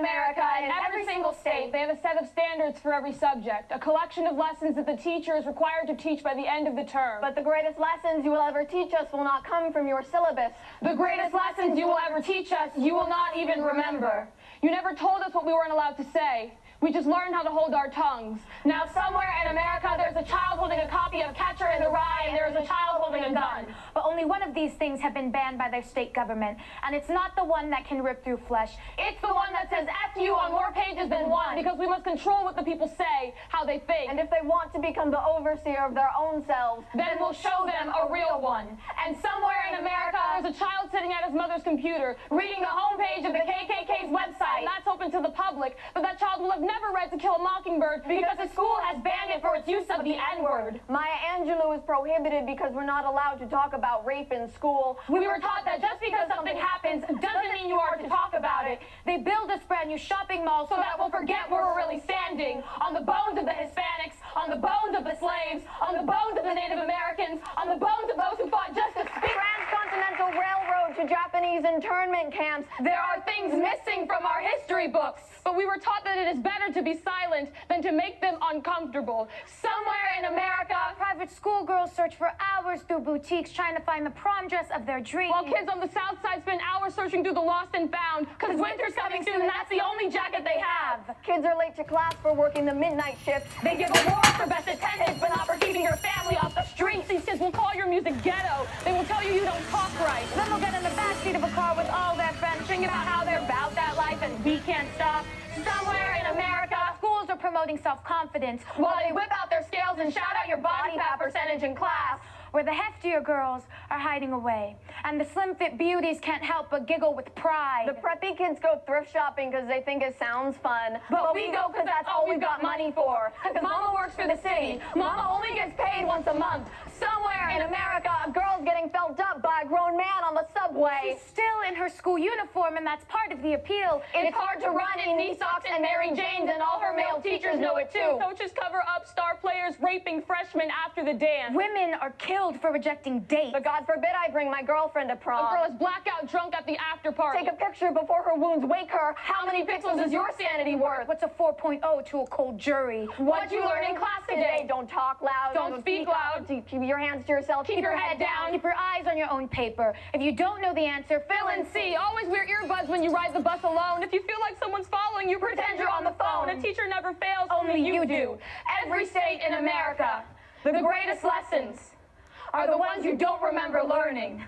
America, in every single state, they have a set of standards for every subject, a collection of lessons that the teacher is required to teach by the end of the term. But the greatest lessons you will ever teach us will not come from your syllabus. The greatest lessons you will ever teach us, you will not even remember. You never told us what we weren't allowed to say. We just learned how to hold our tongues. Now somewhere in America, there's a child holding a copy of Catcher in the Rye, and there's a child holding a gun. But only one of these things have been banned by their state government, and it's not the one that can rip through flesh. It's the one that says F you on more pages than one, because we must control what the people say, how they think. And if they want to become the overseer of their own selves, then we'll show them a real one. And somewhere in America, there's a child sitting at his mother's computer, reading the homepage of the KKK's website. That's open to the public, but that child will have never read To Kill a Mockingbird because the school has banned it for its use of the N-word. Maya Angelou is prohibited because we're not allowed to talk about rape in school. We were taught that just because something happens doesn't mean you are to talk about it. They build us brand new shopping malls so that we'll forget where we're really standing. On the bones of the Hispanics, on the bones of the slaves, on the bones of the Native Americans, on the bones of those who fought just to speak. Transcontinental railroad to Japanese internment camps. There are things missing from our history books. But we were taught that it is better to be silent than to make them uncomfortable. Somewhere in America, private schoolgirls search for hours through boutiques trying to find the prom dress of their dreams. While kids on the south side spend hours searching through the lost and found, because winter's coming soon and that's the only jacket they have. Kids are late to class for working the midnight shift. They give awards for best attendance, but not for keeping your family off the streets. These kids will call your music ghetto. They will tell you don't talk right. Then they'll get in the backseat of a car with all their friends, singing about how they're about that life and we can't stop. Somewhere in America, schools are promoting self-confidence while they whip out their scales and shout out your body fat percentage in class. Where the heftier girls are hiding away, and the slim-fit beauties can't help but giggle with pride. The preppy kids go thrift shopping because they think it sounds fun. But we go because that's all we've got money for. Because Mama works for the city. Mama only gets paid once a month. Somewhere in America, a girl's getting felt up by a grown man on the subway. She's still in her school uniform, and that's part of the appeal. It's hard to run in knee socks and Mary Janes, and all her male teachers know it too. Coaches cover up star players raping freshmen after the dance. Women are killed for rejecting dates. But God forbid I bring my girlfriend to prom. A girl is blackout drunk at the after party. Take a picture before her wounds wake her. How many pixels is your sanity worth? What's a 4.0 to a cold jury? What'd you learn in class today? Don't talk loud. Don't speak loud. Keep your hands to yourself. Keep your head down. Keep your eyes on your own paper. If you don't know the answer, fill in C. Always wear earbuds when you ride the bus alone. If you feel like someone's following you, pretend you're on the phone. A teacher never fails, only you do. Every state in America, the greatest lessons are the ones you don't remember learning.